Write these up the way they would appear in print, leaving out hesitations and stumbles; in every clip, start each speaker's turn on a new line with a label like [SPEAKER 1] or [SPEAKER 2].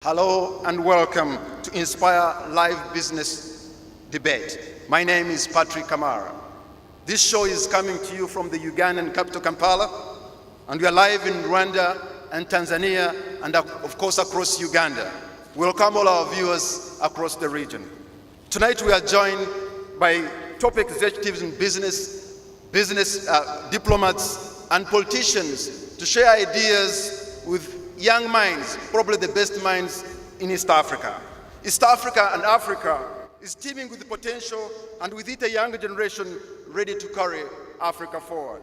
[SPEAKER 1] Hello and welcome to Inspire Live Business Debate. My name is Patrick Kamara. This show is coming to you from the Ugandan capital Kampala, and we are live in Rwanda and Tanzania and of course across Uganda. We welcome all our viewers across the region. Tonight we are joined by top executives in business diplomats and politicians to share ideas with young minds, probably the best minds in East Africa. East Africa and Africa is teeming with the potential, and with it a younger generation ready to carry Africa forward.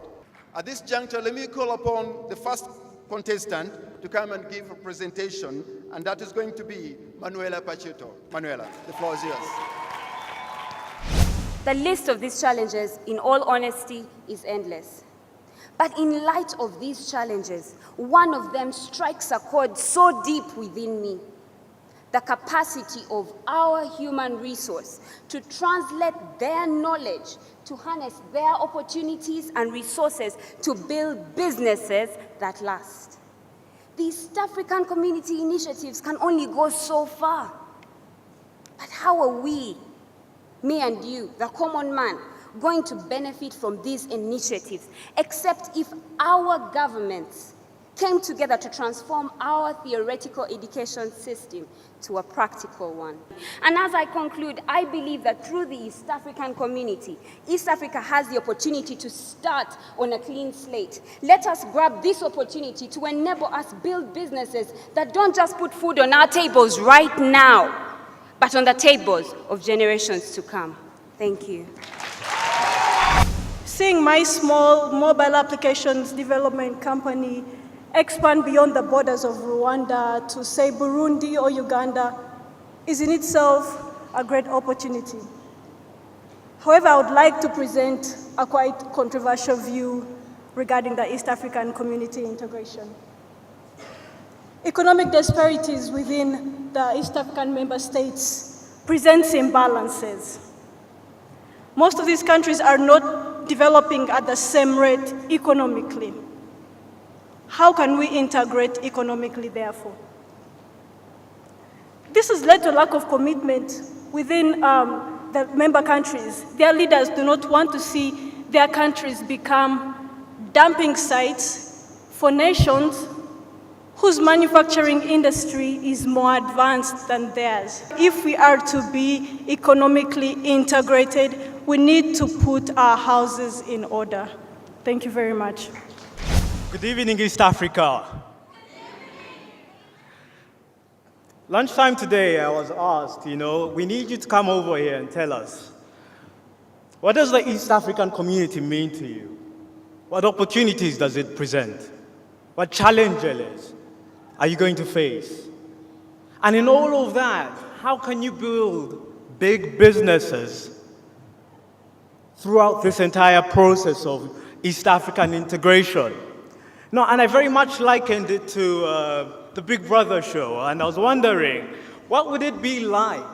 [SPEAKER 1] At this juncture, let me call upon the first contestant to come and give a presentation, and that is going to be Manuela Pacheto. Manuela, the floor is yours.
[SPEAKER 2] The list of these challenges, in all honesty, is endless. But in light of these challenges, one of them strikes a chord so deep within me: the capacity of our human resource to translate their knowledge, to harness their opportunities and resources to build businesses that last. These East African community initiatives can only go so far. But how are we, me and you, the common man, going to benefit from these initiatives, except if our governments came together to transform our theoretical education system to a practical one? And as I conclude, I believe that through the East African community, East Africa has the opportunity to start on a clean slate. Let us grab this opportunity to enable us build businesses that don't just put food on our tables right now, but on the tables of generations to come. Thank you.
[SPEAKER 3] Seeing my small mobile applications development company expand beyond the borders of Rwanda to, say, Burundi or Uganda is in itself a great opportunity. However, I would like to present a quite controversial view regarding the East African community integration. Economic disparities within the East African member states presents imbalances. Most of these countries are not developing at the same rate economically. How can we integrate economically, therefore? This has led to a lack of commitment within the member countries. Their leaders do not want to see their countries become dumping sites for nations whose manufacturing industry is more advanced than theirs. If we are to be economically integrated, we need to put our houses in order. Thank you very much.
[SPEAKER 4] Good evening, East Africa. Lunchtime today, I was asked, we need you to come over here and tell us, what does the East African community mean to you? What opportunities does it present? What challenges are you going to face? And in all of that, how can you build big businesses throughout this entire process of East African integration? No, and I very much likened it to the Big Brother show, and I was wondering, what would it be like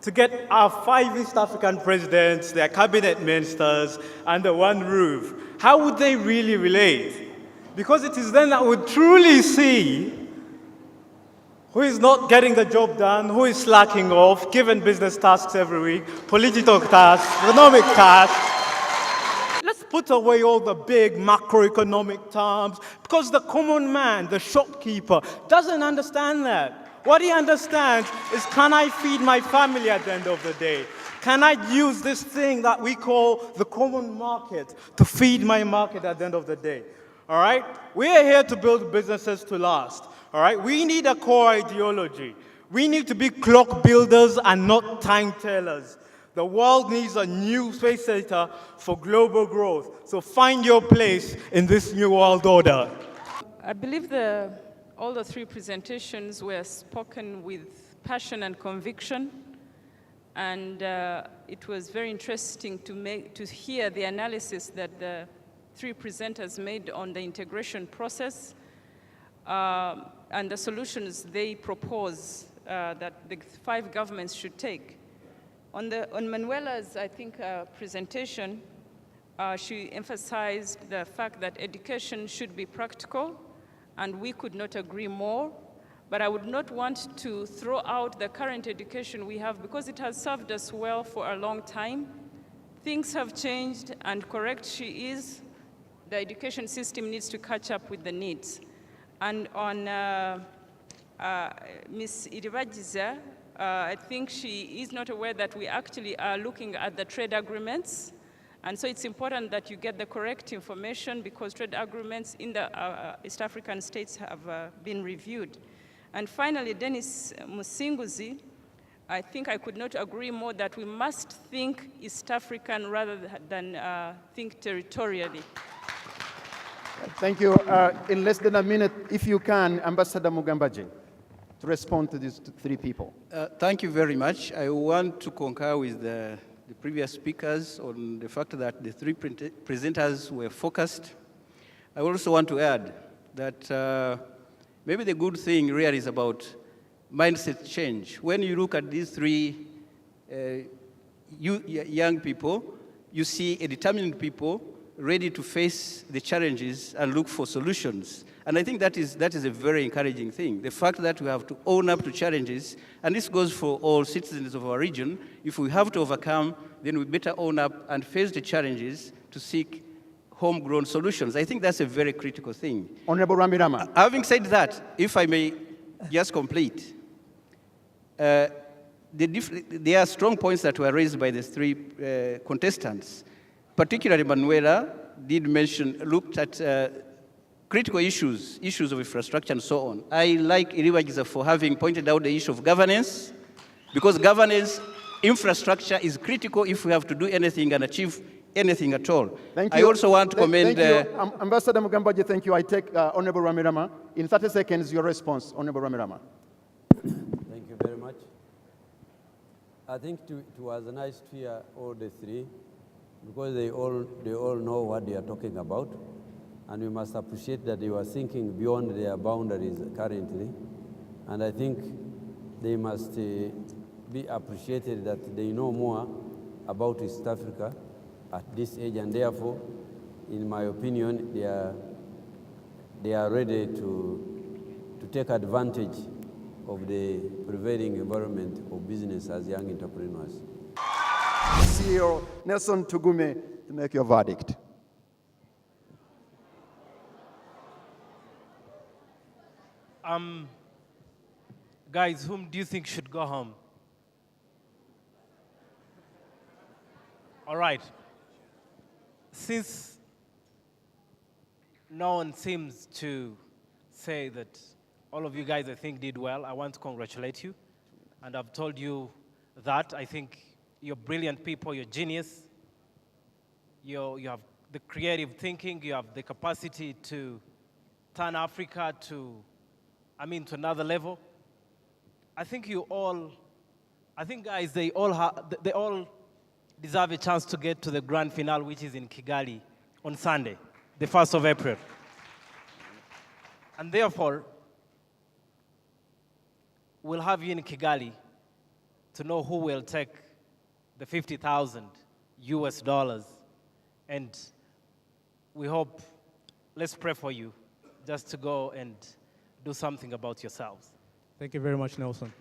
[SPEAKER 4] to get our 5 East African presidents, their cabinet ministers, under one roof? How would they really relate? Because it is then that we truly see who is not getting the job done, who is slacking off, given business tasks every week, political tasks, economic tasks. Let's put away all the big macroeconomic terms, because the common man, the shopkeeper, doesn't understand that. What he understands is, can I feed my family at the end of the day? Can I use this thing that we call the common market to feed my market at the end of the day? All right? We are here to build businesses to last. All right? We need a core ideology. We need to be clock builders and not time tellers. The world needs a new space center for global growth. So find your place in this new world order.
[SPEAKER 5] I believe all the 3 presentations were spoken with passion and conviction. And it was very interesting to hear the analysis that the 3 presenters made on the integration process and the solutions they propose that the 5 governments should take. On Manuela's, I think, presentation, she emphasized the fact that education should be practical, and we could not agree more. but I would not want to throw out the current education we have because it has served us well for a long time. Things have changed, and correct she is, the education system needs to catch up with the needs. And on Ms. Iribagiza, I think she is not aware that we actually are looking at the trade agreements. And so it's important that you get the correct information because trade agreements in the East African states have been reviewed. And finally, Dennis Musinguzi, I think I could not agree more that we must think East African rather than think territorially.
[SPEAKER 1] Thank you. In less than a minute, if you can, Ambassador Mugambaji, to respond to these three people.
[SPEAKER 6] Thank you very much. I want to concur with the previous speakers on the fact that the three presenters were focused. I also want to add that maybe the good thing really is about mindset change. When you look at these three young people, you see a determined people ready to face the challenges and look for solutions. And I think that is a very encouraging thing. The fact that we have to own up to challenges, and this goes for all citizens of our region, if we have to overcome, then we better own up and face the challenges to seek homegrown solutions. I think that's a very critical thing.
[SPEAKER 1] Honorable Ramirama.
[SPEAKER 6] Having said that, if I may just complete, there are strong points that were raised by the three contestants. Particularly Manuela did mention, looked at critical issues of infrastructure and so on. I like Iribagiza for having pointed out the issue of governance, because governance, infrastructure is critical if we have to do anything and achieve anything at all.
[SPEAKER 1] Thank you.
[SPEAKER 6] I also want to commend...
[SPEAKER 1] Thank you. Ambassador Mugambaji, thank you. I take Honorable Ramirama. In 30 seconds, your response, Honorable Ramirama.
[SPEAKER 7] Thank you very much. I think it was nice to hear all the three, because they all know what they are talking about, and we must appreciate that they were thinking beyond their boundaries currently, and I think they must be appreciated that they know more about East Africa at this age, and therefore, in my opinion, they are ready to take advantage of the prevailing environment of business as young entrepreneurs.
[SPEAKER 1] CEO Nelson Tugume, to make your verdict.
[SPEAKER 8] Guys, whom do you think should go home? All right. Since no one seems to say that all of you guys, I think, did well, I want to congratulate you. And I've told you that. I think you're brilliant people, you're genius. You have the creative thinking, you have the capacity to turn Africa to another level. I think guys, they all deserve a chance to get to the grand finale, which is in Kigali on Sunday, the 1st of April. And therefore, we'll have you in Kigali to know who will take the $50,000 US. And we hope, let's pray for you, just to go and do something about yourselves.
[SPEAKER 4] Thank you very much, Nelson.